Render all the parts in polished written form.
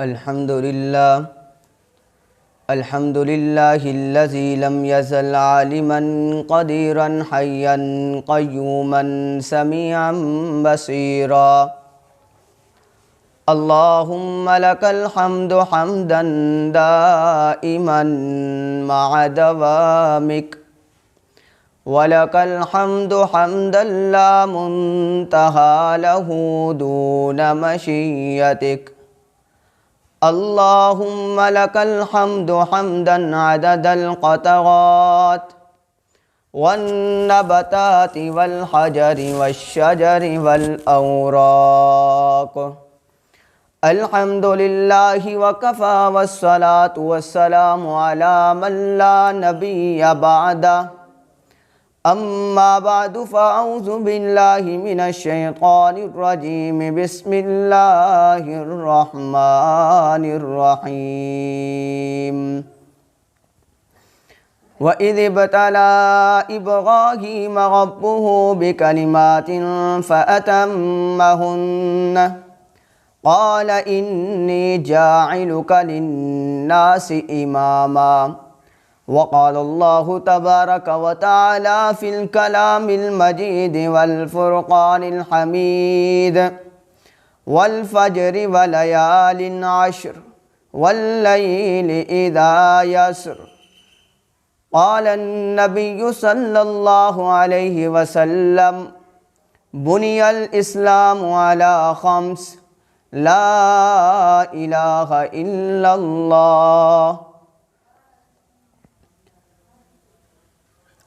الحمد لله الذي لم يزل عالما قديرا حيا قيوما سميعا بصيرا. اللهم لك الحمد حمدا دائما مع دوامك، ولك الحمد حمدا لا منتهى له دون مشيتك. اللهم لك الحمد حمدا عدد القطرات والنباتات والحجر والشجر والأوراق. الحمد لله وكفى، والصلاة والسلام على من لا نبي بعده. أما بعد فأعوذ بالله من الشيطان الرجيم. بسم الله الرحمن الرحيم. وإذ ابتلى إبراهيم ربه بكلمات فأتمهن قال إني جاعلك للناس إماما. وقال الله تبارك وتعالى في الكلام المجيد والفرقان الحميد: والفجر وليال عشر والليل إذا يسر. قال النبي صلى الله عليه وسلم: بني الإسلام على خمس: لا إله إلا الله،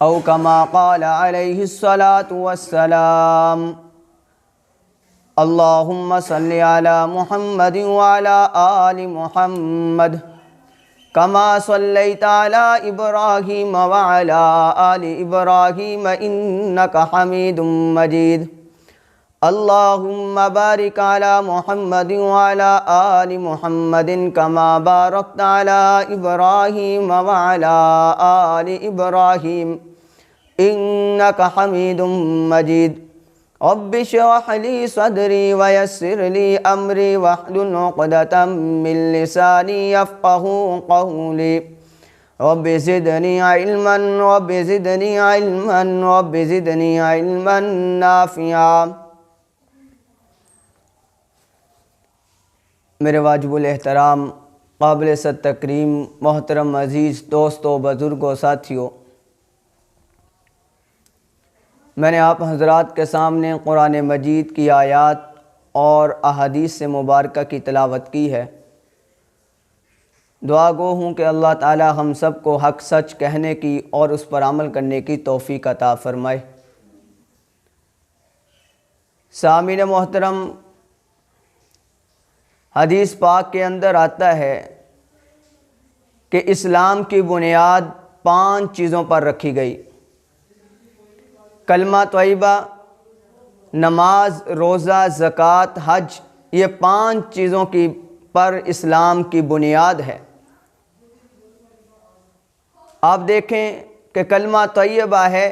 او کما قال علیہ الصلاۃ والسلام. اللہم صل علی محمد وعلی آل محمد کما صلیت علی ابراہیم وعلی آل ابراہیم انک حمید مجید. اللہم بارک علی محمد وعلی آل محمد کما بارکت علی ابراہیم وعلی آل ابراہیم انک حمید مجید. رب اشرح لی صدری ویسر لی امری واحلل عقدۃ من لسانی یفقهوا قولی. رب زدنی علما رب زدنی علما رب زدنی علما نافعا. میرے واجب الاحترام، قابل صد تکریم، محترم عزیز دوستوں، بزرگوں، ساتھیوں، میں نے آپ حضرات کے سامنے قرآن مجید کی آیات اور احادیث سے مبارکہ کی تلاوت کی ہے. دعا گو ہوں کہ اللہ تعالی ہم سب کو حق سچ کہنے کی اور اس پر عمل کرنے کی توفیق عطا فرمائے. سامعین محترم، حدیث پاک کے اندر آتا ہے کہ اسلام کی بنیاد 5 چیزوں پر رکھی گئی: کلمہ طیبہ، نماز، روزہ، زکوٰۃ، حج. یہ 5 چیزوں کی پر اسلام کی بنیاد ہے. آپ دیکھیں کہ کلمہ طیبہ ہے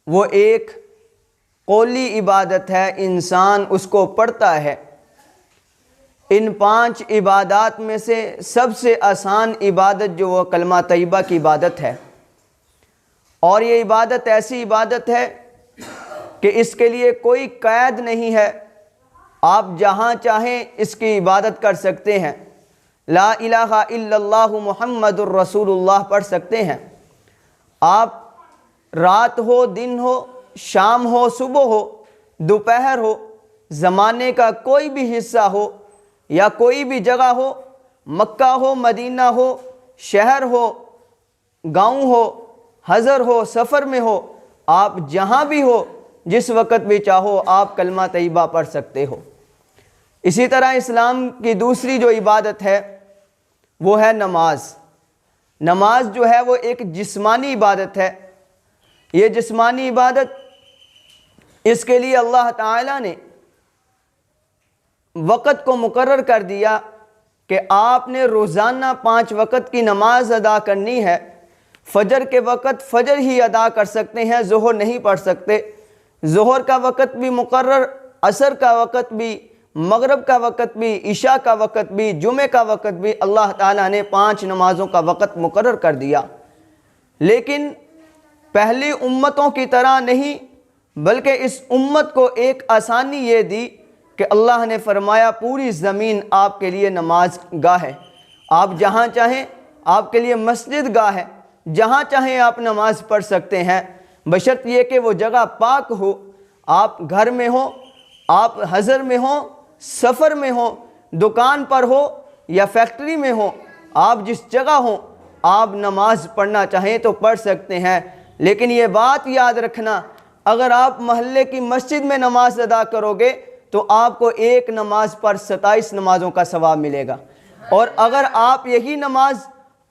وہ ایک قولی عبادت ہے، انسان اس کو پڑھتا ہے. ان 5 عبادات میں سے سب سے آسان عبادت جو وہ کلمہ طیبہ کی عبادت ہے، اور یہ عبادت ایسی عبادت ہے کہ اس کے لیے کوئی قید نہیں ہے. آپ جہاں چاہیں اس کی عبادت کر سکتے ہیں. لا الہ الا اللہ محمد الرسول اللہ پڑھ سکتے ہیں. آپ رات ہو، دن ہو، شام ہو، صبح ہو، دوپہر ہو، زمانے کا کوئی بھی حصہ ہو یا کوئی بھی جگہ ہو، مکہ ہو، مدینہ ہو، شہر ہو، گاؤں ہو، حضر ہو، سفر میں ہو، آپ جہاں بھی ہو، جس وقت بھی چاہو آپ کلمہ طیبہ پڑھ سکتے ہو. اسی طرح اسلام کی دوسری جو عبادت ہے وہ ہے نماز. نماز جو ہے وہ ایک جسمانی عبادت ہے. یہ جسمانی عبادت، اس کے لیے اللہ تعالیٰ نے وقت کو مقرر کر دیا کہ آپ نے روزانہ 5 وقت کی نماز ادا کرنی ہے. فجر کے وقت فجر ہی ادا کر سکتے ہیں، ظہر نہیں پڑھ سکتے. ظہر کا وقت بھی مقرر، عصر کا وقت بھی مغرب کا وقت بھی، عشاء کا وقت بھی، جمعہ کا وقت بھی اللہ تعالیٰ نے 5 نمازوں کا وقت مقرر کر دیا۔ لیکن پہلی امتوں کی طرح نہیں، بلکہ اس امت کو ایک آسانی یہ دی کہ اللہ نے فرمایا پوری زمین آپ کے لیے نماز گاہ ہے، آپ جہاں چاہیں، آپ کے لیے مسجد گاہ ہے، جہاں چاہیں آپ نماز پڑھ سکتے ہیں، بشرط یہ کہ وہ جگہ پاک ہو۔ آپ گھر میں ہوں، آپ حضر میں ہوں، سفر میں ہوں، دکان پر ہو یا فیکٹری میں ہوں، آپ جس جگہ ہوں آپ نماز پڑھنا چاہیں تو پڑھ سکتے ہیں۔ لیکن یہ بات یاد رکھنا، اگر آپ محلے کی مسجد میں نماز ادا کرو گے تو آپ کو ایک نماز پر 27 نمازوں کا ثواب ملے گا، اور اگر آپ یہی نماز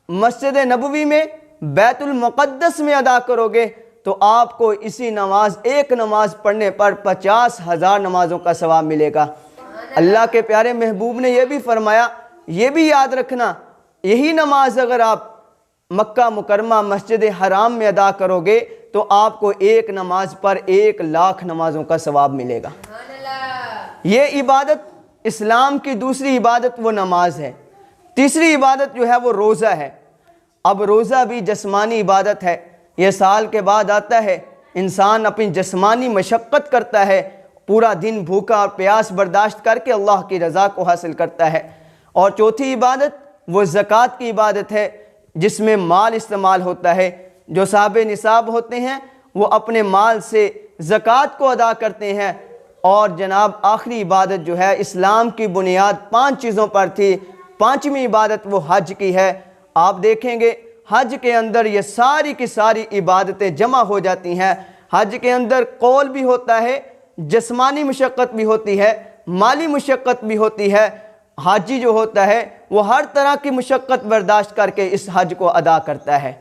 مسجد نبوی میں، بیت المقدس میں ادا کرو گے تو آپ کو اسی نماز، ایک نماز پڑھنے پر 50,000 نمازوں کا ثواب ملے گا۔ اللہ کے پیارے محبوب نے یہ بھی فرمایا، یہ بھی یاد رکھنا، یہی نماز اگر آپ مکہ مکرمہ مسجد حرام میں ادا کرو گے تو آپ کو ایک نماز پر 1,00,000 نمازوں کا ثواب ملے گا۔ یہ عبادت، اسلام کی دوسری عبادت وہ نماز ہے۔ تیسری عبادت جو ہے وہ روزہ ہے۔ اب روزہ بھی جسمانی عبادت ہے، یہ سال کے بعد آتا ہے، انسان اپنی جسمانی مشقت کرتا ہے، پورا دن بھوکا اور پیاس برداشت کر کے اللہ کی رضا کو حاصل کرتا ہے۔ اور چوتھی عبادت وہ زکوٰۃ کی عبادت ہے، جس میں مال استعمال ہوتا ہے۔ جو صاحب نصاب ہوتے ہیں وہ اپنے مال سے زکوٰۃ کو ادا کرتے ہیں۔ اور جناب آخری عبادت جو ہے، اسلام کی بنیاد 5 چیزوں پر تھی، 5ویں عبادت وہ حج کی ہے۔ آپ دیکھیں گے حج کے اندر یہ ساری کی ساری عبادتیں جمع ہو جاتی ہیں۔ حج کے اندر قول بھی ہوتا ہے، جسمانی مشقت بھی ہوتی ہے، مالی مشقت بھی ہوتی ہے۔ حاجی جو ہوتا ہے وہ ہر طرح کی مشقت برداشت کر کے اس حج کو ادا کرتا ہے۔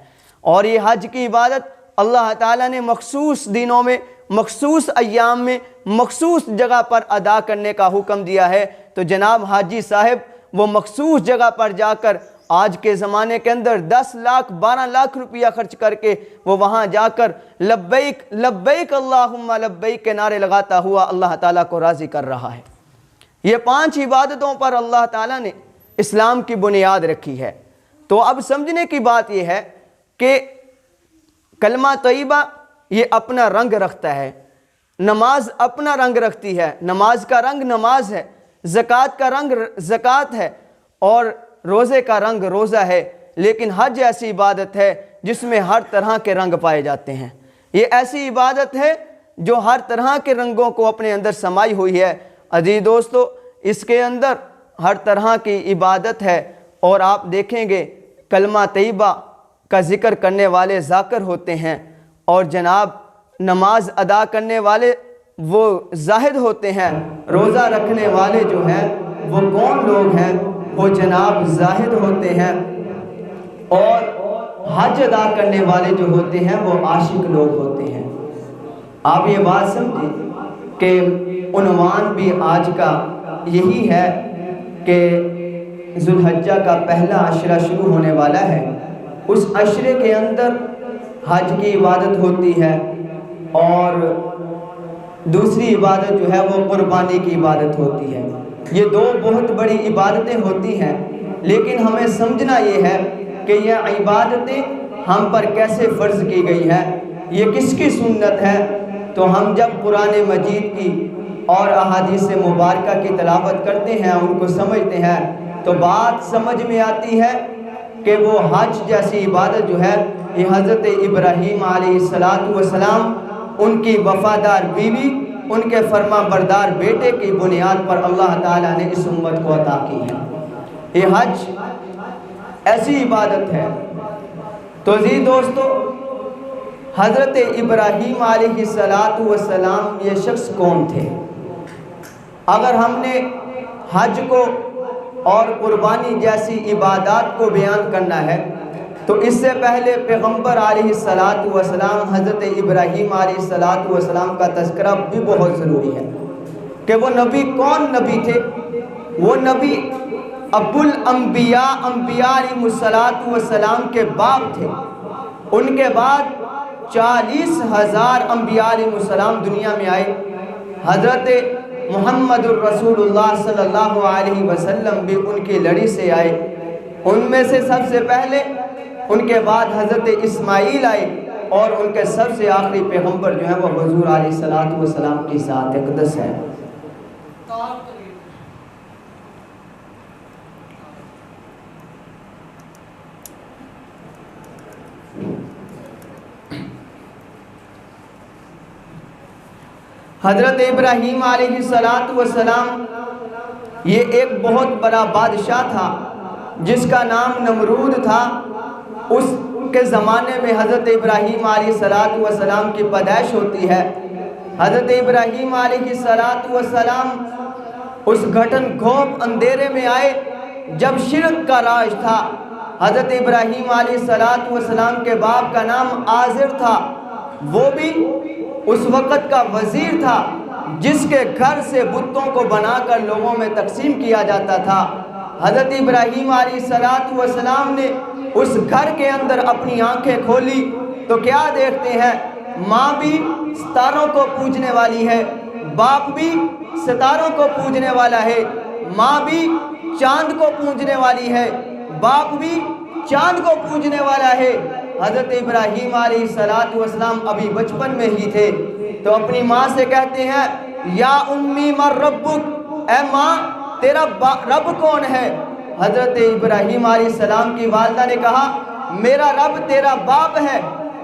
اور یہ حج کی عبادت اللہ تعالیٰ نے مخصوص دنوں میں، مخصوص ایام میں، مخصوص جگہ پر ادا کرنے کا حکم دیا ہے۔ تو جناب حاجی صاحب وہ مخصوص جگہ پر جا کر، آج کے زمانے کے اندر 10 لاکھ 12 لاکھ روپیہ خرچ کر کے وہ وہاں جا کر لبیک لبیک اللہم لبیک کے نعرے لگاتا ہوا اللہ تعالیٰ کو راضی کر رہا ہے۔ یہ 5 عبادتوں پر اللہ تعالیٰ نے اسلام کی بنیاد رکھی ہے۔ تو اب سمجھنے کی بات یہ ہے کہ کلمہ طیبہ یہ اپنا رنگ رکھتا ہے، نماز اپنا رنگ رکھتی ہے، نماز کا رنگ نماز ہے، زکوٰۃ کا رنگ زکوٰۃ ہے، اور روزے کا رنگ روزہ ہے۔ لیکن حج ایسی عبادت ہے جس میں ہر طرح کے رنگ پائے جاتے ہیں۔ یہ ایسی عبادت ہے جو ہر طرح کے رنگوں کو اپنے اندر سمائی ہوئی ہے۔ عزیز دوستو، اس کے اندر ہر طرح کی عبادت ہے، اور آپ دیکھیں گے کلمہ طیبہ کا ذکر کرنے والے ذاکر ہوتے ہیں، اور جناب نماز ادا کرنے والے وہ زاہد ہوتے ہیں۔ روزہ رکھنے والے جو ہیں وہ کون لوگ ہیں؟ وہ جناب زاہد ہوتے ہیں، اور حج ادا کرنے والے جو ہوتے ہیں وہ عاشق لوگ ہوتے ہیں۔ آپ یہ بات سمجھیں کہ عنوان بھی آج کا یہی ہے کہ ذو الحجہ کا پہلا عشرہ شروع ہونے والا ہے، اس عشرے کے اندر حج کی عبادت ہوتی ہے، اور دوسری عبادت جو ہے وہ قربانی کی عبادت ہوتی ہے۔ یہ 2 بہت بڑی عبادتیں ہوتی ہیں، لیکن ہمیں سمجھنا یہ ہے کہ یہ عبادتیں ہم پر کیسے فرض کی گئی ہے، یہ کس کی سنت ہے۔ تو ہم جب قرآن مجید کی اور احادیث مبارکہ کی تلاوت کرتے ہیں، ان کو سمجھتے ہیں، تو بات سمجھ میں آتی ہے کہ وہ حج جیسی عبادت جو ہے، یہ حضرت ابراہیم علیہ السلام ان کی وفادار بیوی، ان کے فرما بردار بیٹے کی بنیاد پر اللہ تعالیٰ نے اس امت کو عطا کی ہے۔ یہ حج ایسی عبادت ہے۔ تو عزیز دوستو، حضرت ابراہیم علیہ السلام یہ شخص کون تھے؟ اگر ہم نے حج کو اور قربانی جیسی عبادات کو بیان کرنا ہے تو اس سے پہلے پیغمبر علیہ السلام حضرت ابراہیم علیہ السلام کا تذکرہ بھی بہت ضروری ہے کہ وہ نبی کون نبی تھے۔ وہ نبی ابو الانبیاء، انبیاء علیہ السلام کے باپ تھے۔ ان کے بعد 40,000 انبیاء علیہ السلام دنیا میں آئے۔ حضرت محمد الرسول اللہ صلی اللہ علیہ وسلم بھی ان کی لڑی سے آئے۔ ان میں سے سب سے پہلے ان کے بعد حضرت اسماعیل آئے، اور ان کے سب سے آخری پیغمبر جو ہیں وہ حضور علیہ السلام کی ذات اقدس ہے۔ حضرت ابراہیم علیہ السلام یہ ایک بہت بڑا بادشاہ تھا جس کا نام نمرود تھا۔ اس کے زمانے میں حضرت ابراہیم علیہ السلام کی پیدائش ہوتی ہے۔ حضرت ابراہیم علیہ السلام اس گھٹن گھوپ اندھیرے میں آئے جب شرک کا راج تھا۔ حضرت ابراہیم علیہ السلام کے باپ کا نام آزر تھا، وہ بھی اس وقت کا وزیر تھا جس کے گھر سے بتوں کو بنا کر لوگوں میں تقسیم کیا جاتا تھا۔ حضرت ابراہیم علیہ السلام نے اس گھر کے اندر اپنی آنکھیں کھولی تو کیا دیکھتے ہیں؟ ماں بھی ستاروں کو پوجنے والی ہے، باپ بھی ستاروں کو پوجنے والا ہے، ماں بھی چاند کو پوجنے والی ہے، باپ بھی چاند کو پوجنے والا ہے۔ حضرت ابراہیم علیہ السلام ابھی بچپن میں ہی تھے تو اپنی ماں سے کہتے ہیں یا امی من ربک، اے ماں تیرا رب کون ہے؟ حضرت ابراہیم علیہ السلام کی والدہ نے کہا میرا رب تیرا باپ ہے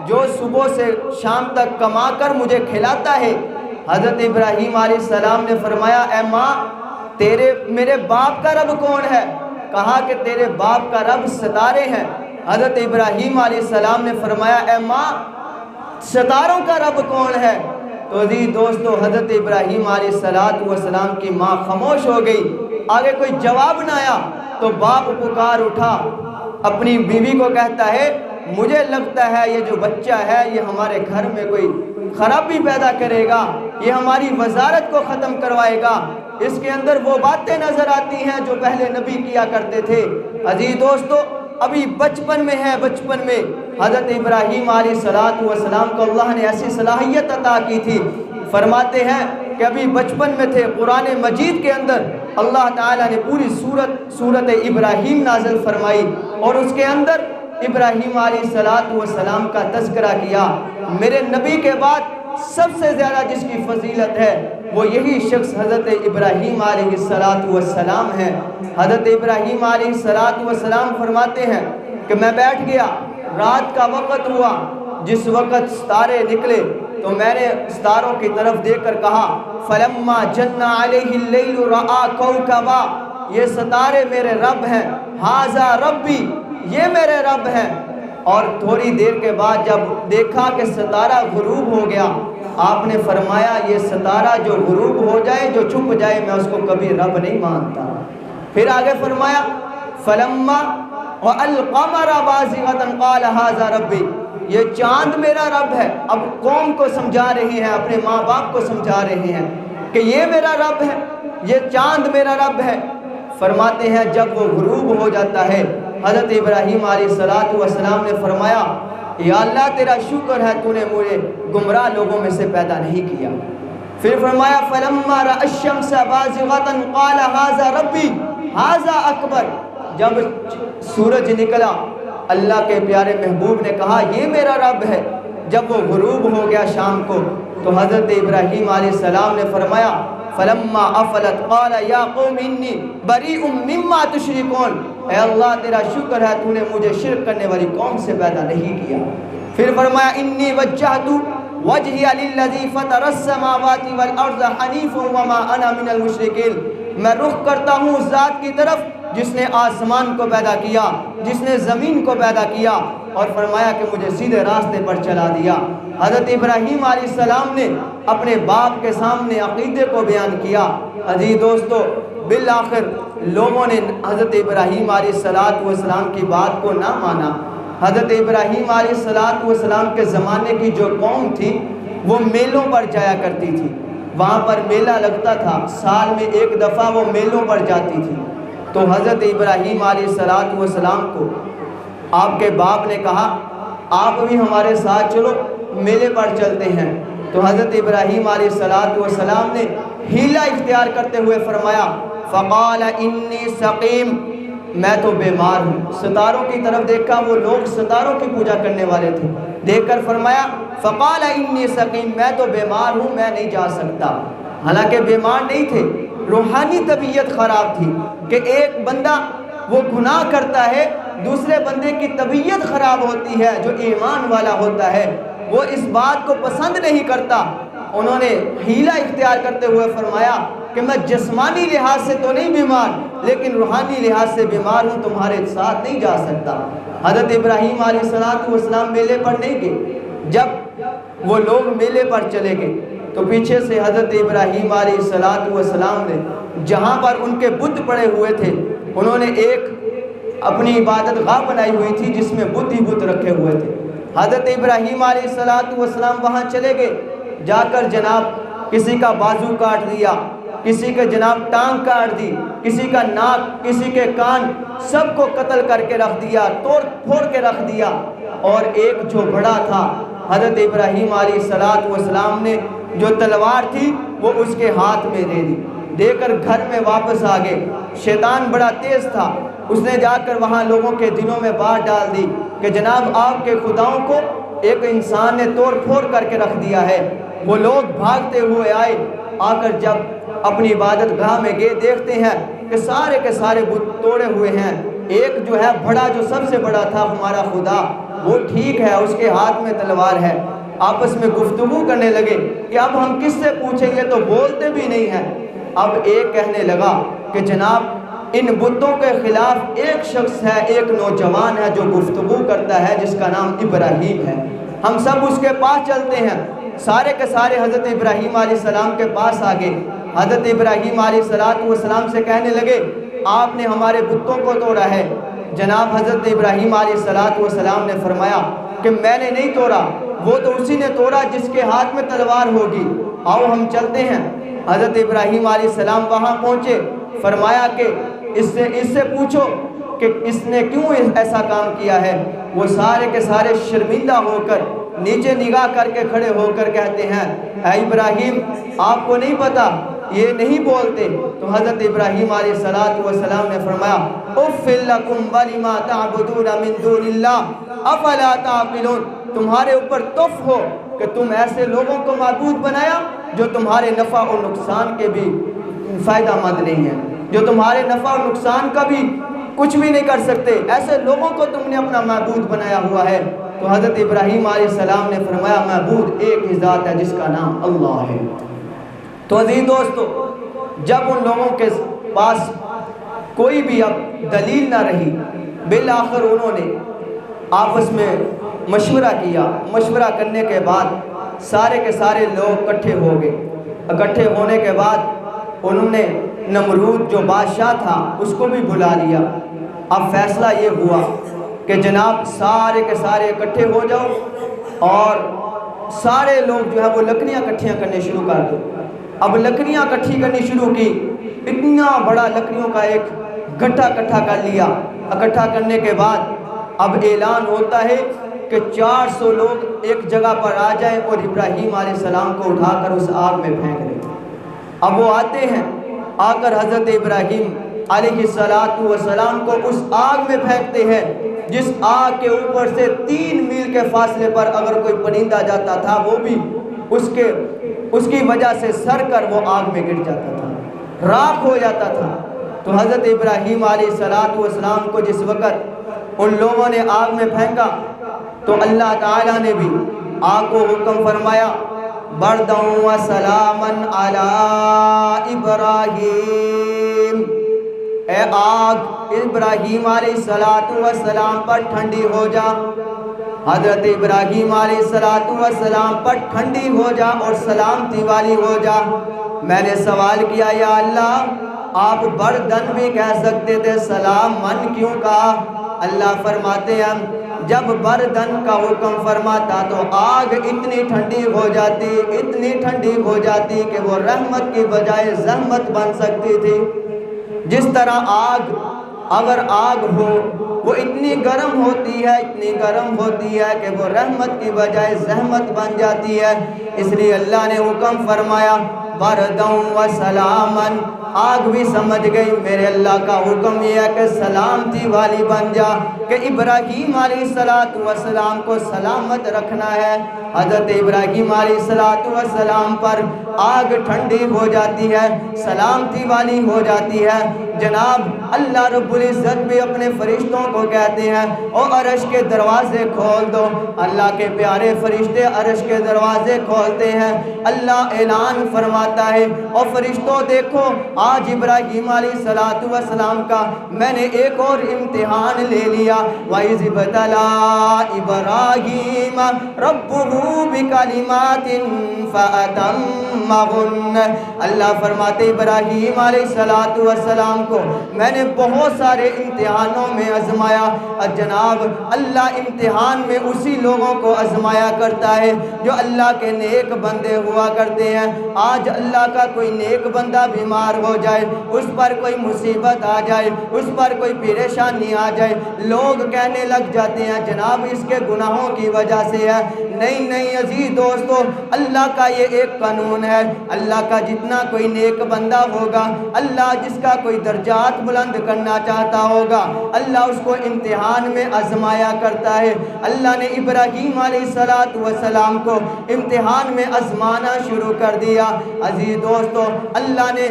جو صبح سے شام تک کما کر مجھے کھلاتا ہے۔ حضرت ابراہیم علیہ السلام نے فرمایا اے ماں میرے باپ کا رب کون ہے؟ کہا کہ تیرے باپ کا رب ستارے ہیں۔ حضرت ابراہیم علیہ السلام نے فرمایا اے ماں ستاروں کا رب کون ہے؟ تو عزیز دوستو حضرت ابراہیم علیہ السلام کی ماں خاموش ہو گئی، آگے کوئی جواب نہ آیا تو باپ پکار اٹھا، اپنی بیوی کو کہتا ہے مجھے لگتا ہے یہ جو بچہ ہے یہ ہمارے گھر میں کوئی خرابی پیدا کرے گا، یہ ہماری وزارت کو ختم کروائے گا، اس کے اندر وہ باتیں نظر آتی ہیں جو پہلے نبی کیا کرتے تھے۔ عزیز دوستو ابھی بچپن میں ہے، بچپن میں حضرت ابراہیم علیہ السلام کو اللہ نے ایسی صلاحیت عطا کی تھی۔ فرماتے ہیں کہ ابھی بچپن میں تھے، قرآن مجید کے اندر اللہ تعالیٰ نے پوری سورت ابراہیم نازل فرمائی اور اس کے اندر ابراہیم علیہ السلام کا تذکرہ کیا۔ میرے نبی کے بعد سب سے زیادہ جس کی فضیلت ہے وہ یہی شخص حضرت ابراہیم علیہ السلام ہے۔ حضرت ابراہیم علیہ السلام فرماتے ہیں کہ میں بیٹھ گیا، رات کا وقت ہوا، جس وقت ستارے نکلے تو میں نے ستاروں کی طرف دیکھ کر کہا فلما جن علیہ اللیل رآ کوکبا، یہ ستارے میرے رب ہیں، ھذا ربی، یہ میرے رب ہیں۔ اور تھوڑی دیر کے بعد جب دیکھا کہ ستارہ غروب ہو گیا، آپ نے فرمایا یہ ستارہ جو غروب ہو جائے، جو چھپ جائے، میں اس کو کبھی رب نہیں مانتا۔ پھر آگے فرمایا فلما والقمر بازغۃ قال ھذا ربی، یہ چاند میرا رب ہے۔ اب قوم کو سمجھا رہے ہیں، اپنے ماں باپ کو سمجھا رہے ہیں کہ یہ میرا رب ہے، یہ چاند میرا رب ہے۔ فرماتے ہیں جب وہ غروب ہو جاتا ہے حضرت ابراہیم علیہ السلام نے فرمایا یا اللہ تیرا شکر ہے تو نے مجھے گمراہ لوگوں میں سے پیدا نہیں کیا۔ پھر فرمایا فلما رأى الشمس بازغۃ قال ھذا ربی ھذا اکبر، جب سورج نکلا اللہ کے پیارے محبوب نے کہا یہ میرا رب ہے۔ جب وہ غروب ہو گیا شام کو تو حضرت ابراہیم علیہ السلام نے فرمایا فلما افلت قال یا قوم انی بریء مما تشرکون، اے اللہ تیرا شکر ہے تو نے مجھے شرک کرنے والی قوم سے پیدا نہیں کیا۔ پھر فرمایا انی وجہت وجہی للذی فطر السماوات والارض حنیفا وما انا من المشرکین، میں رخ کرتا ہوں اس ذات کی طرف جس نے آسمان کو پیدا کیا، جس نے زمین کو پیدا کیا، اور فرمایا کہ مجھے سیدھے راستے پر چلا دیا۔ حضرت ابراہیم علیہ السلام نے اپنے باپ کے سامنے عقیدے کو بیان کیا۔ عزیز دوستو بالآخر لوگوں نے حضرت ابراہیم علیہ السلام کی بات کو نہ مانا۔ حضرت ابراہیم علیہ السلام کے زمانے کی جو قوم تھی وہ میلوں پر جایا کرتی تھی، وہاں پر میلہ لگتا تھا، سال میں ایک دفعہ وہ میلوں پر جاتی تھی۔ تو حضرت ابراہیم علیہ السلام کو آپ کے باپ نے کہا آپ بھی ہمارے ساتھ چلو، میلے پر چلتے ہیں۔ تو حضرت ابراہیم علیہ السلام نے حیلہ اختیار کرتے ہوئے فرمایا فقال انی سقیم، میں تو بیمار ہوں۔ ستاروں کی طرف دیکھا، وہ لوگ ستاروں کی پوجا کرنے والے تھے، دیکھ کر فرمایا فقال انی سقیم، میں تو بیمار ہوں، میں نہیں جا سکتا۔ حالانکہ بیمار نہیں تھے، روحانی طبیعت خراب تھی کہ ایک بندہ وہ گناہ کرتا ہے، دوسرے بندے کی طبیعت خراب ہوتی ہے، جو ایمان والا ہوتا ہے وہ اس بات کو پسند نہیں کرتا۔ انہوں نے حیلہ اختیار کرتے ہوئے فرمایا کہ میں جسمانی لحاظ سے تو نہیں بیمار، لیکن روحانی لحاظ سے بیمار ہوں، تمہارے ساتھ نہیں جا سکتا۔ حضرت ابراہیم علیہ السلام میلے پر نہیں گئے۔ جب وہ لوگ میلے پر چلے گئے تو پیچھے سے حضرت ابراہیم علیہ السلام نے جہاں پر ان کے بت پڑے ہوئے تھے، انہوں نے ایک اپنی عبادت گاہ بنائی ہوئی تھی جس میں بت ہی بت رکھے ہوئے تھے۔ حضرت ابراہیم علیہ السلام وہاں چلے گئے، جا کر جناب کسی کا بازو کاٹ دیا، کسی کے جناب ٹانگ کاٹ دی، کسی کا ناک، کسی کے کان، سب کو قتل کر کے رکھ دیا، توڑ پھوڑ کے رکھ دیا۔ اور ایک جو بڑا تھا حضرت ابراہیم علیہ السلام نے جو تلوار تھی وہ اس کے ہاتھ میں دے دی، دے کر گھر میں واپس آ گئے۔ شیطان بڑا تیز تھا، اس نے جا کر وہاں لوگوں کے دلوں میں بات ڈال دی کہ جناب آپ کے خداؤں کو ایک انسان نے توڑ پھوڑ کر کے رکھ دیا ہے۔ وہ لوگ بھاگتے ہوئے آئے، آ کر جب اپنی عبادت گاہ میں گئے دیکھتے ہیں کہ سارے کے سارے بت توڑے ہوئے ہیں۔ ایک جو ہے بڑا، جو سب سے بڑا تھا ہمارا خدا، وہ ٹھیک ہے، اس کے ہاتھ میں تلوار ہے۔ آپس میں گفتگو کرنے لگے کہ اب ہم کس سے پوچھیں گے، تو بولتے بھی نہیں ہیں۔ اب ایک کہنے لگا کہ جناب ان بتوں کے خلاف ایک شخص ہے، ایک نوجوان ہے جو گفتگو کرتا ہے، جس کا نام ابراہیم ہے، ہم سب اس کے پاس چلتے ہیں۔ سارے کے سارے حضرت ابراہیم علیہ السلام کے پاس آ گئے۔ حضرت ابراہیم علیہ السلام سے کہنے لگے آپ نے ہمارے بتوں کو توڑا ہے۔ جناب حضرت ابراہیم علیہ السلام نے فرمایا کہ میں نے نہیں توڑا، وہ تو اسی نے توڑا جس کے ہاتھ میں تلوار ہوگی، آؤ ہم چلتے ہیں۔ حضرت ابراہیم علیہ السلام وہاں پہنچے، فرمایا کہ اس سے پوچھو کہ اس نے کیوں ایسا کام کیا ہے۔ وہ سارے کے سارے شرمندہ ہو کر نیچے نگاہ کر کے کھڑے ہو کر کہتے ہیں اے ابراہیم آپ کو نہیں پتا، یہ نہیں بولتے۔ تو حضرت ابراہیم علیہ السلام نے فرمایا اف لکم ولما تعبدون من دون اللہ افلا تعقلون، تمہارے اوپر تف ہو کہ تم ایسے لوگوں کو معبود بنایا جو تمہارے نفع و نقصان کے بھی فائدہ مند نہیں ہے، جو تمہارے نفع و نقصان کا بھی کچھ بھی نہیں کر سکتے، ایسے لوگوں کو تم نے اپنا معبود بنایا ہوا ہے۔ تو حضرت ابراہیم علیہ السلام نے فرمایا معبود ایک ہی ذات ہے جس کا نام اللہ ہے۔ تو عزیز دوستو، جب ان لوگوں کے پاس کوئی بھی اب دلیل نہ رہی، بالآخر انہوں نے آپس میں مشورہ کیا۔ مشورہ کرنے کے بعد سارے کے سارے لوگ اکٹھے ہو گئے۔ اکٹھے ہونے کے بعد انہوں نے نمرود جو بادشاہ تھا اس کو بھی بلا لیا۔ اب فیصلہ یہ ہوا کہ جناب سارے کے سارے اکٹھے ہو جاؤ اور سارے لوگ جو ہے وہ لکڑیاں اکٹھیاں کرنے شروع کر دو۔ اب لکڑیاں اکٹھی کرنی شروع کی، اتنا بڑا لکڑیوں کا ایک گٹھا اکٹھا کر لیا۔ اکٹھا کرنے کے بعد اب اعلان ہوتا ہے کہ 400 لوگ ایک جگہ پر آ جائیں اور ابراہیم علیہ السلام کو اٹھا کر اس آگ میں پھینک دیں۔ اب وہ آتے ہیں، آ کر حضرت ابراہیم علیہ السلام کو اس آگ میں پھینکتے ہیں، جس آگ کے اوپر سے 3 میل کے فاصلے پر اگر کوئی پرندہ جاتا تھا وہ بھی اس کی وجہ سے سر کر وہ آگ میں گر جاتا تھا، راکھ ہو جاتا تھا۔ تو حضرت ابراہیم علیہ السلام کو جس وقت ان لوگوں نے آگ میں پھینکا تو اللہ تعالیٰ نے بھی آگ کو حکم فرمایا برداً و سلاماً علی ابراہیم، اے آگ ابراہیم علیہ السلام پر ٹھنڈی ہو جا، حضرت ابراہیم علیہ السلام پر ٹھنڈی ہو جا اور سلامتی والی ہو جا۔ میں نے سوال کیا یا اللہ آپ بردن بھی کہہ سکتے تھے، سلام من کیوں کہا؟ اللہ فرماتے ہیں جب بردن کا حکم فرماتا تو آگ اتنی ٹھنڈی ہو جاتی، اتنی ٹھنڈی ہو جاتی کہ وہ رحمت کی بجائے زحمت بن سکتی تھی۔ جس طرح آگ اگر آگ ہو وہ اتنی گرم ہوتی ہے، اتنی گرم ہوتی ہے کہ وہ رحمت کی بجائے زحمت بن جاتی ہے۔ اس لیے اللہ نے حکم فرمایا برداً و سلاماً، آگ بھی سمجھ گئی میرے اللہ کا حکم یہ ہے کہ سلامتی والی بن جا، کہ ابراہیم علیہ السلام کو سلامت رکھنا ہے۔ حضرت ابراہیم علیہ السلام پر آگ ٹھنڈی ہو جاتی ہے، سلامتی والی ہو جاتی ہے۔ جناب اللہ رب العزت بھی اپنے فرشتوں کو کہتے ہیں او عرش کے دروازے کھول دو۔ اللہ کے پیارے فرشتے عرش کے دروازے کھولتے ہیں۔ اللہ اعلان فرماتا ہے او فرشتوں دیکھو آج ابراہیم علیہ السلام کا میں نے ایک اور امتحان لے لیا۔ وَإِذِ ابْتَلَىٰ إِبْرَاهِيمَ رَبُّهُ بِكَلِمَاتٍ فَأَتَمَّهُنَّ۔ اللہ فرماتے ابراہیم علیہ السلام کو میں نے بہت سارے امتحانوں میں آزمایا۔ اور جناب اللہ امتحان میں اسی لوگوں کو آزمایا کرتا ہے جو اللہ کے نیک بندے ہوا کرتے ہیں۔ آج اللہ کا کوئی نیک بندہ بیمار ہو جائے، اس پر کوئی مصیبت آ جائے، اس پر کوئی پریشانی آ جائے، لوگ کہنے لگ جاتے ہیں جناب اس کے گناہوں کی وجہ سے ہے۔ نہیں نہیں عزیز دوستو، اللہ کا یہ ایک قانون ہے، اللہ کا جتنا کوئی نیک بندہ ہوگا، اللہ جس کا کوئی درجات بلند کرنا چاہتا ہوگا، اللہ اس کو امتحان میں آزمایا کرتا ہے۔ اللہ نے ابراہیم علیہ السلام کو امتحان میں آزمانا شروع کر دیا۔ عزیز دوستو اللہ نے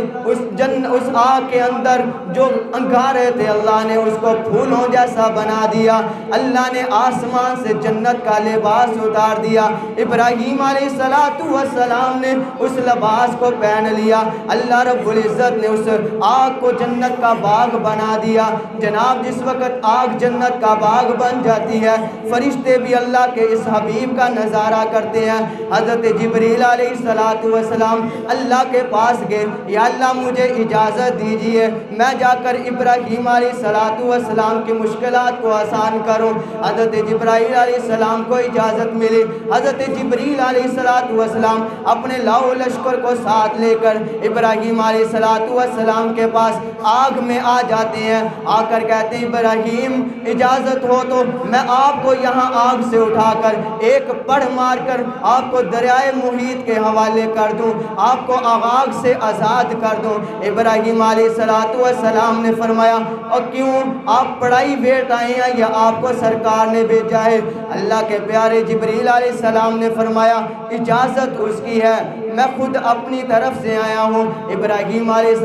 اس آگ کے اندر جو انگارے تھے اللہ نے اس کو پھولوں جیسا بنا دیا۔ اللہ نے آسمان سے جنت کا لباس اتار دیا۔ ابراہیم علیہ السلام نے اس لباس کو پہن لیا۔ اللہ رب العزت نے اس آگ کو جنت کا باغ بنا دیا۔ جناب جس وقت آگ جنت کا باغ بن جاتی ہے، فرشتے بھی اللہ کے اس حبیب کا نظارہ کرتے ہیں۔ حضرت جبریل علیہ السلام اللہ کے پاس گئے، یا اللہ مجھے اجازت دیجئے میں جا کر ابراہیم علیہ السلام کی مشکلات کو آسان کروں۔ حضرت جبرائیل علیہ السلام کو اجازت ملی۔ حضرت جبریل علیہ السلام اپنے لاؤ لشکر کو ساتھ لے کر ابراہیم علیہ السلام کے پاس آگ میں آ جاتے ہیں۔ آ کر کہتے ہیں ابراہیم اجازت ہو تو میں آپ کو یہاں آگ سے اٹھا کر ایک پڑ مار کر آپ کو دریائے محیط کے حوالے کر دوں، آپ کو آگ سے آزاد کر دوں۔ ابراہیم علیہ السلام نے فرمایا اور کیوں آپ پڑھائی بیٹھ آئے ہیں یا آپ کو سرکار نے بھیجا ہے؟ اللہ کے پیارے جبریل علیہ السلام نے فرمایا اجازت اس کی ہے، میں خود اپنی طرف سے آیا ہوں۔ ابراہیم علیہ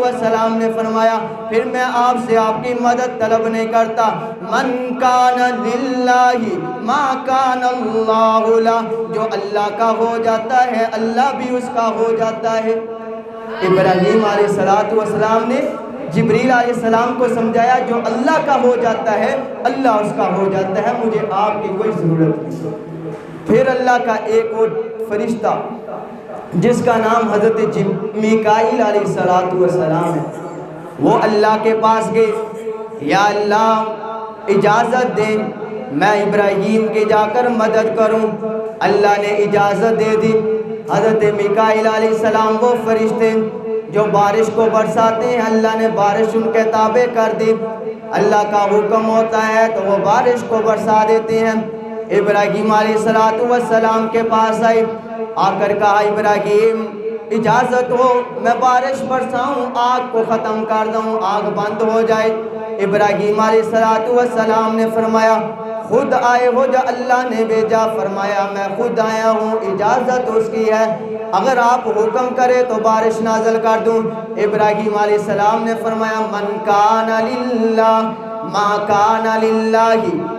السلام نے فرمایا پھر میں آپ سے آپ کی مدد طلب نہیں کرتا۔ من کان للہ ما کان اللہ لہ، جو اللہ کا ہو جاتا ہے اللہ بھی اس کا ہو جاتا ہے۔ ابراہیم علیہ السلام نے جبریل علیہ السلام کو سمجھایا جو اللہ کا ہو جاتا ہے اللہ اس کا ہو جاتا ہے، مجھے آپ کی کوئی ضرورت نہیں۔ پھر اللہ کا ایک اور فرشتہ جس کا نام حضرت میکائیل علیہ السلام ہے، وہ اللہ کے پاس گئے، یا اللہ اجازت دے میں ابراہیم کی جا کر مدد کروں۔ اللہ نے اجازت دے دی۔ حضرت میکائیل علیہ السلام وہ فرشتے جو بارش کو برساتے ہیں، اللہ نے بارش ان کے تابع کر دی۔ اللہ کا حکم ہوتا ہے تو وہ بارش کو برسا دیتے ہیں۔ ابراہیم علیہ السلام کے پاس آئے، آ کر کہا ابراہیم اجازت ہو میں بارش برساؤں، آگ کو ختم کر دوں، آگ بند ہو جائے۔ ابراہیم علیہ السلام نے فرمایا خود آئے ہو جو اللہ نے بھیجا؟ فرمایا میں خود آیا ہوں، اجازت اس کی ہے، اگر آپ حکم کرے تو بارش نازل کر دوں۔ ابراہیم علیہ السلام نے فرمایا من کان للہ ما کان للہ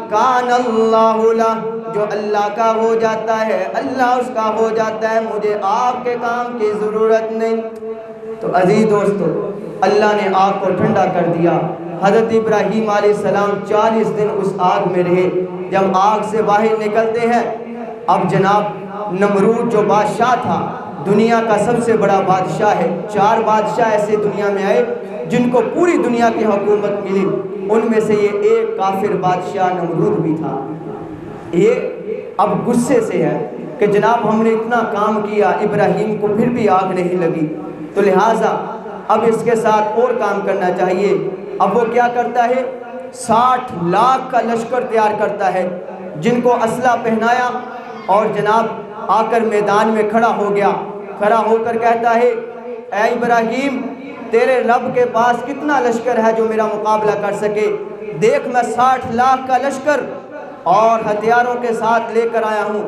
کان اللہ لہ، جو اللہ کا ہو جاتا ہے اللہ اس کا ہو جاتا ہے، مجھے آپ کے کام کی ضرورت نہیں۔ تو عزیز دوستو اللہ نے آگ کو ٹھنڈا کر دیا۔ حضرت ابراہیم علیہ السلام 40 دن اس آگ میں رہے۔ جب آگ سے باہر نکلتے ہیں، اب جناب نمرود جو بادشاہ تھا، دنیا کا سب سے بڑا بادشاہ ہے، 4 بادشاہ ایسے دنیا میں آئے جن کو پوری دنیا کی حکومت ملی، ان میں سے یہ ایک کافر بادشاہ نمرود بھی تھا۔ یہ اب غصے سے ہے کہ جناب ہم نے اتنا کام کیا ابراہیم کو پھر بھی آگ نہیں لگی، تو لہٰذا اب اس کے ساتھ اور کام کرنا چاہیے۔ اب وہ کیا کرتا ہے 60 لاکھ کا لشکر تیار کرتا ہے، جن کو اسلحہ پہنایا اور جناب آ کر میدان میں کھڑا ہو گیا۔ کھڑا ہو کر کہتا ہے اے ابراہیم تیرے رب کے پاس کتنا لشکر ہے جو میرا مقابلہ کر سکے؟ دیکھ میں 60 لاکھ کا لشکر اور ہتھیاروں کے ساتھ لے کر آیا ہوں،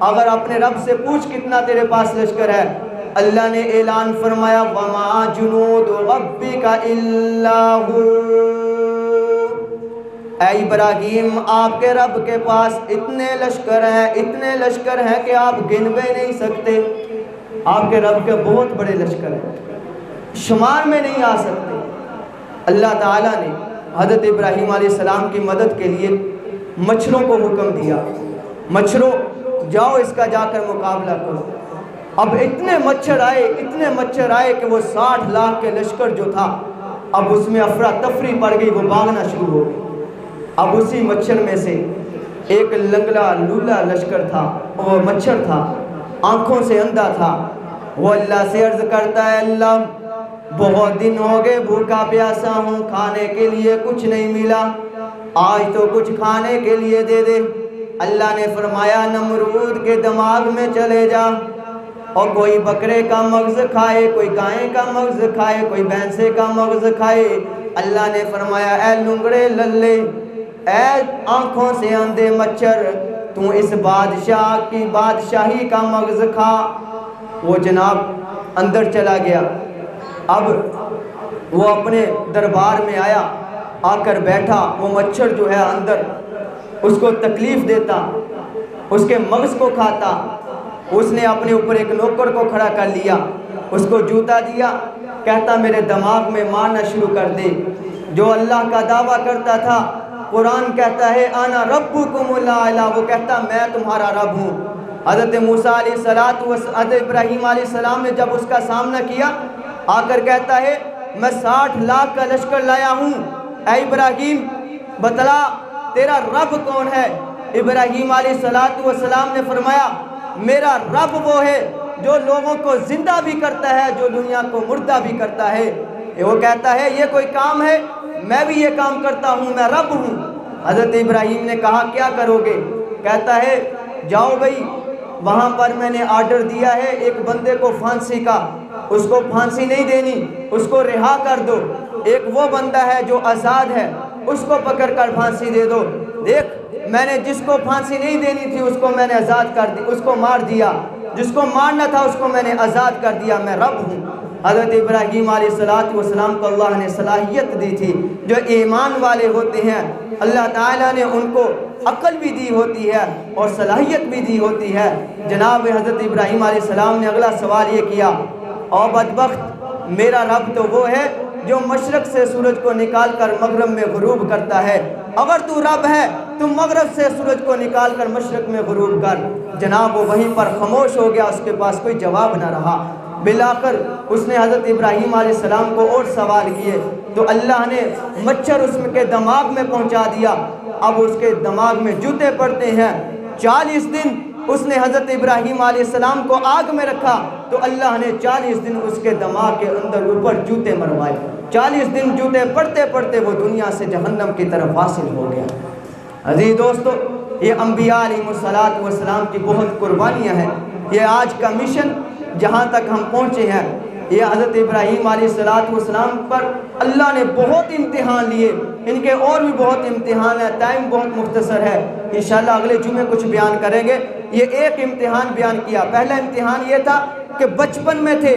اگر اپنے رب سے پوچھ کتنا تیرے پاس لشکر ہے۔ اللہ نے اعلان فرمایا وَمَا جُنُودُ رَبِّكَ إِلَّا هُوَ، اے ابراہیم آپ کے رب کے پاس اتنے لشکر ہیں کہ آپ گن بھی نہیں سکتے۔ آپ کے رب کے بہت بڑے لشکر ہیں، شمار میں نہیں آ سکتے۔ اللہ تعالیٰ نے حضرت ابراہیم علیہ السلام کی مدد کے لیے مچھروں کو حکم دیا، مچھروں جاؤ اس کا جا کر مقابلہ کرو۔ اب اتنے مچھر آئے کہ وہ 60 لاکھ کے لشکر جو تھا اب اس میں افراتفری پڑ گئی، وہ بھاگنا شروع ہو گئی۔ اب اسی مچھر میں سے ایک لنگڑا لولا لشکر تھا، وہ مچھر تھا، آنکھوں سے اندھا تھا۔ وہ اللہ سے عرض کرتا ہے اللہ بہت دن ہو گئے بھوکا پیاسا ہوں، کھانے کے لیے کچھ نہیں ملا، آج تو کچھ کھانے کے لیے دے دے۔ اللہ نے فرمایا نمرود کے دماغ میں چلے جا اور کوئی بکرے کا مغز کھائے، کوئی گائے کا مغز کھائے، کوئی بھینسے کا مغز کھائے۔ اللہ نے فرمایا اے لنگڑے للے، اے آنکھوں سے اندھے مچھر، تو اس بادشاہ کی بادشاہی کا مغز کھا۔ وہ جناب اندر چلا گیا۔ اب وہ اپنے دربار میں آیا، آ کر بیٹھا، وہ مچھر جو ہے اندر اس کو تکلیف دیتا، اس کے مغز کو کھاتا۔ اس نے اپنے اوپر ایک نوکر کو کھڑا کر لیا، اس کو جوتا دیا، کہتا میرے دماغ میں مارنا شروع کر دے۔ جو اللہ کا دعویٰ کرتا تھا، قرآن کہتا ہے انا ربکم الاعلی، وہ کہتا میں تمہارا رب ہوں۔ حضرت موسیٰ علیہ السلام حضرت ابراہیم علیہ السلام نے جب اس کا سامنا کیا، آ کر کہتا ہے میں 60 لاکھ کا لشکر لایا ہوں، اے ابراہیم بتلا تیرا رب کون ہے؟ ابراہیم علیہ السلام نے فرمایا میرا رب وہ ہے جو لوگوں کو زندہ بھی کرتا ہے، جو دنیا کو مردہ بھی کرتا ہے۔ وہ کہتا ہے یہ کوئی کام ہے؟ میں بھی یہ کام کرتا ہوں، میں رب ہوں۔ حضرت ابراہیم نے کہا کیا کرو گے؟ کہتا ہے جاؤ بھائی، وہاں پر میں نے آرڈر دیا ہے ایک بندے کو پھانسی کا، اس کو پھانسی نہیں دینی، اس کو رہا کر دو۔ ایک وہ بندہ ہے جو آزاد ہے، اس کو پکڑ کر پھانسی دے دو۔ دیکھ میں نے جس کو پھانسی نہیں دینی تھی اس کو میں نے آزاد کر دی، اس کو مار دیا، جس کو مارنا تھا اس کو میں نے آزاد کر دیا، میں رب ہوں۔ حضرت ابراہیم علیہ السلام کو اللہ نے صلاحیت دی تھی، جو ایمان والے ہوتے ہیں اللہ تعالیٰ نے ان کو عقل بھی دی ہوتی ہے اور صلاحیت بھی دی ہوتی ہے۔ جناب حضرت ابراہیم علیہ السلام نے اگلا سوال یہ کیا او بدبخت میرا رب تو وہ ہے جو مشرق سے سورج کو نکال کر مغرب میں غروب کرتا ہے، اگر تو رب ہے تو مغرب سے سورج کو نکال کر مشرق میں غروب کر۔ جناب وہ وہیں پر خاموش ہو گیا، اس کے پاس کوئی جواب نہ رہا۔ بالآخر اس نے حضرت ابراہیم علیہ السلام کو اور سوال کیے تو اللہ نے مچھر اس کے دماغ میں پہنچا دیا۔ اب اس کے دماغ میں جوتے پڑتے ہیں۔ 40 دن اس نے حضرت ابراہیم علیہ السلام کو آگ میں رکھا تو اللہ نے 40 دن اس کے دماغ کے اندر اوپر جوتے مروائے۔ 40 دن جوتے پڑھتے پڑھتے وہ دنیا سے جہنم کی طرف واصل ہو گیا۔ عزیز دوستو، یہ انبیاء علیہ السلام کی بہت قربانیاں ہیں۔ یہ آج کا مشن جہاں تک ہم پہنچے ہیں، یہ حضرت ابراہیم علیہ السلام پر اللہ نے بہت امتحان لیے۔ ان کے اور بھی بہت امتحان ہیں، ٹائم بہت مختصر ہے، انشاءاللہ اگلے جمعے کچھ بیان کریں گے۔ یہ ایک امتحان بیان کیا۔ پہلا امتحان یہ تھا کہ بچپن میں تھے،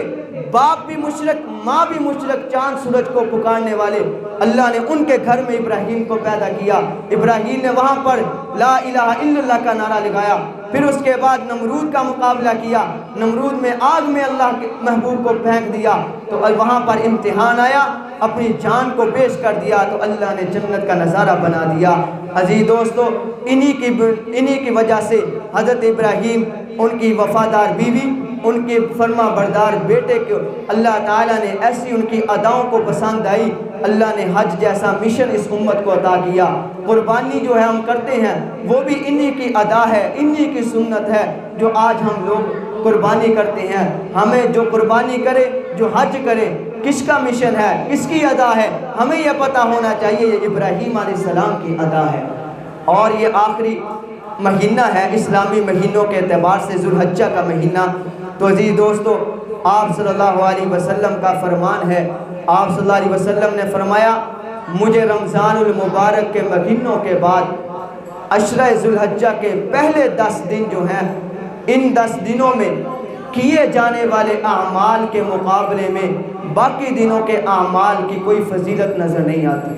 باپ بھی مشرک، ماں بھی مشرک، چاند سورج کو پکارنے والے، اللہ نے ان کے گھر میں ابراہیم کو پیدا کیا۔ ابراہیم نے وہاں پر لا الہ الا اللہ کا نعرہ لگایا۔ پھر اس کے بعد نمرود کا مقابلہ کیا، نمرود میں آگ میں اللہ کے محبوب کو پھینک دیا تو وہاں پر امتحان آیا، اپنی جان کو پیش کر دیا تو اللہ نے جنت کا نظارہ بنا دیا۔ عزیز دوستو، انہی کی وجہ سے حضرت ابراہیم، ان کی وفادار بیوی، ان کے فرما بردار بیٹے کو اللہ تعالیٰ نے ایسی ان کی اداؤں کو پسند آئی، اللہ نے حج جیسا مشن اس امت کو عطا کیا۔ قربانی جو ہے ہم کرتے ہیں وہ بھی انہی کی ادا ہے، انہی کی سنت ہے جو آج ہم لوگ قربانی کرتے ہیں۔ ہمیں جو قربانی کرے، جو حج کرے، کس کا مشن ہے، کس کی ادا ہے، ہمیں یہ پتہ ہونا چاہیے یہ ابراہیم علیہ السلام کی ادا ہے۔ اور یہ آخری مہینہ ہے اسلامی مہینوں کے اعتبار سے، ذو الحجہ کا مہینہ۔ تو عزیز دوستو، آپ صلی اللہ علیہ وسلم کا فرمان ہے، آپ صلی اللہ علیہ وسلم نے فرمایا مجھے رمضان المبارک کے مہینوں کے بعد عشرہ ذو الحجہ کے پہلے 10 دن جو ہیں، ان 10 دنوں میں کیے جانے والے اعمال کے مقابلے میں باقی دنوں کے اعمال کی کوئی فضیلت نظر نہیں آتی۔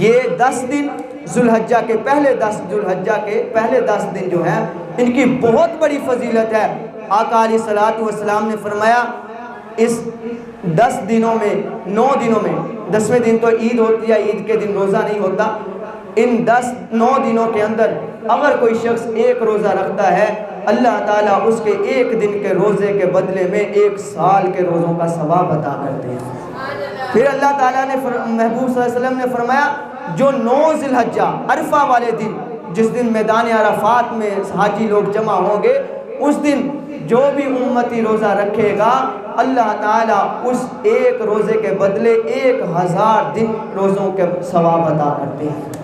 یہ 10 دن ذو الحجہ کے پہلے 10 دن جو ہیں، ان کی بہت بڑی فضیلت ہے۔ آقا علیہ السلام نے فرمایا اس 10 دنوں میں 9 دنوں میں، 10ویں دن تو عید ہوتی ہے، عید کے دن روزہ نہیں ہوتا، ان 9 دنوں کے اندر اگر کوئی شخص ایک روزہ رکھتا ہے، اللہ تعالیٰ اس کے ایک دن کے روزے کے بدلے میں 1 سال کے روزوں کا ثواب عطا کرتے ہیں۔ پھر اللہ تعالیٰ نے محبوب صلی اللہ علیہ وسلم نے فرمایا جو 9 ذی الحجہ عرفہ والے دن، جس دن میدان عرفات میں حاجی لوگ جمع ہوں گے، اس دن جو بھی امتی روزہ رکھے گا، اللہ تعالیٰ اس ایک روزے کے بدلے 1000 دن روزوں کے ثواب عطا کرتے ہیں۔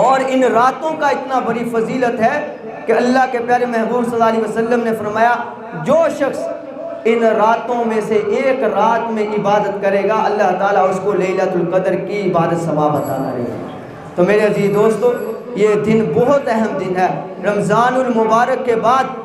اور ان راتوں کا اتنا بڑی فضیلت ہے کہ اللہ کے پیارے محبوب صلی اللہ علیہ وسلم نے فرمایا جو شخص ان راتوں میں سے ایک رات میں عبادت کرے گا، اللہ تعالیٰ اس کو لیلۃ القدر کی عبادت ثواب عطا کرے گا۔ تو میرے عزیز دوستو، یہ دن بہت اہم دن ہے۔ رمضان المبارک کے بعد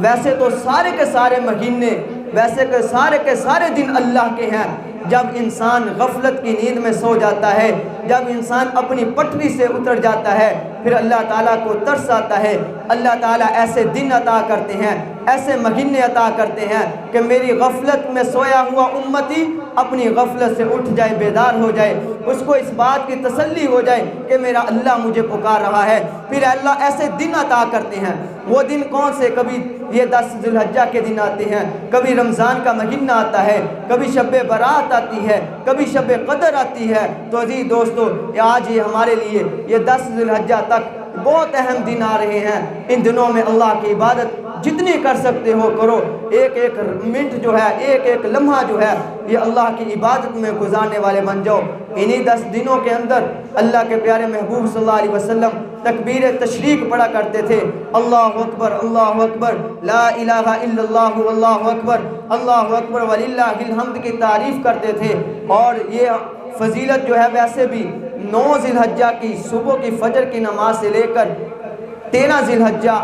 ویسے تو سارے کے سارے مہینے، ویسے کہ سارے کے سارے دن اللہ کے ہیں۔ جب انسان غفلت کی نیند میں سو جاتا ہے، جب انسان اپنی پٹری سے اتر جاتا ہے، پھر اللہ تعالیٰ کو ترس آتا ہے۔ اللہ تعالیٰ ایسے دن عطا کرتے ہیں، ایسے مہینے عطا کرتے ہیں کہ میری غفلت میں سویا ہوا امتی اپنی غفلت سے اٹھ جائے، بیدار ہو جائے، اس کو اس بات کی تسلی ہو جائے کہ میرا اللہ مجھے پکار رہا ہے۔ پھر اللہ ایسے دن عطا کرتے ہیں۔ وہ دن کون سے؟ کبھی یہ 10 ذی الحجہ کے دن آتے ہیں، کبھی رمضان کا مہینہ آتا ہے، کبھی شب برات آتی ہے، کبھی شب قدر آتی ہے۔ تو عزیز دوستو، آج یہ ہمارے لیے یہ 10 ذی الحجہ تک بہت اہم دن آ رہے ہیں۔ ان دنوں میں اللہ کی عبادت جتنی کر سکتے ہو کرو۔ ایک ایک منٹ جو ہے، ایک ایک لمحہ جو ہے، یہ اللہ کی عبادت میں گزارنے والے بن جاؤ۔ انہی 10 دنوں کے اندر اللہ کے پیارے محبوب صلی اللہ علیہ وسلم تکبیر تشریق پڑھا کرتے تھے، اللہ اکبر اللہ اکبر لا الہ الا اللہ واللہ اکبر اللہ اکبر وللہ الحمد کی تعریف کرتے تھے۔ اور یہ فضیلت جو ہے ویسے بھی 9 ذی الحجہ کی صبح کی فجر کی نماز سے لے کر 13 ذی الحجہ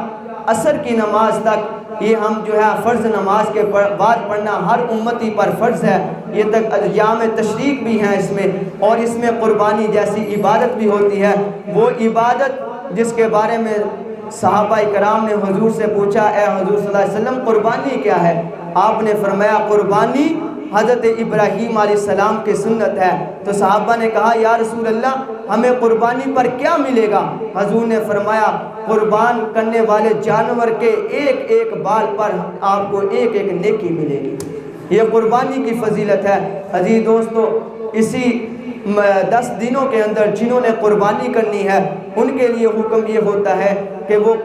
عصر کی نماز تک، یہ ہم جو ہے فرض نماز کے بعد پڑھنا ہر امتی پر فرض ہے۔ یہ تک ایام تشریق بھی ہیں اس میں، اور اس میں قربانی جیسی عبادت بھی ہوتی ہے۔ وہ عبادت جس کے بارے میں صحابہ کرام نے حضور سے پوچھا، اے حضور صلی اللہ علیہ وسلم قربانی کیا ہے؟ آپ نے فرمایا قربانی حضرت ابراہیم علیہ السلام کی سنت ہے۔ تو صحابہ نے کہا یا رسول اللہ ہمیں قربانی پر کیا ملے گا؟ حضور نے فرمایا قربان کرنے والے جانور کے ایک ایک بال پر آپ کو ایک ایک نیکی ملے گی۔ یہ قربانی کی فضیلت ہے۔ عزیز دوستو، اسی 10 دنوں کے اندر جنہوں نے قربانی کرنی ہے ان کے لیے حکم یہ ہوتا ہے کہ وہ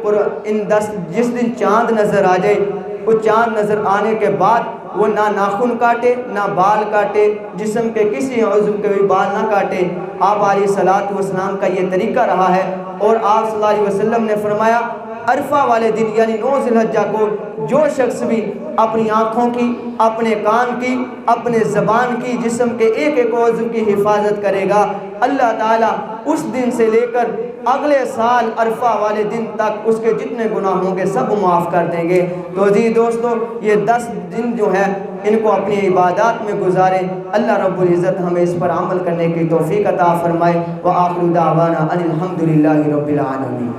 جس دن چاند نظر آ جائے، وہ چاند نظر آنے کے بعد وہ نہ ناخن کاٹے نہ بال کاٹے، جسم کے کسی عضو کے بھی بال نہ کاٹے۔ آپ علیہ السلام کا یہ طریقہ رہا ہے۔ اور آپ صلی اللہ علیہ وسلم نے فرمایا عرفہ والے دن یعنی 9 ذی الحجہ کو جو شخص بھی اپنی آنکھوں کی، اپنے کان کی، اپنے زبان کی، جسم کے ایک ایک عضو کی حفاظت کرے گا، اللہ تعالیٰ اس دن سے لے کر اگلے سال عرفہ والے دن تک اس کے جتنے گناہ ہوں گے سب معاف کر دیں گے۔ تو عزیز دوستو، یہ 10 دن جو ہے ان کو اپنی عبادات میں گزاریں۔ اللہ رب العزت ہمیں اس پر عمل کرنے کی توفیق عطا فرمائے۔ وآخر دعوانا ان الحمد للہ رب العالمین۔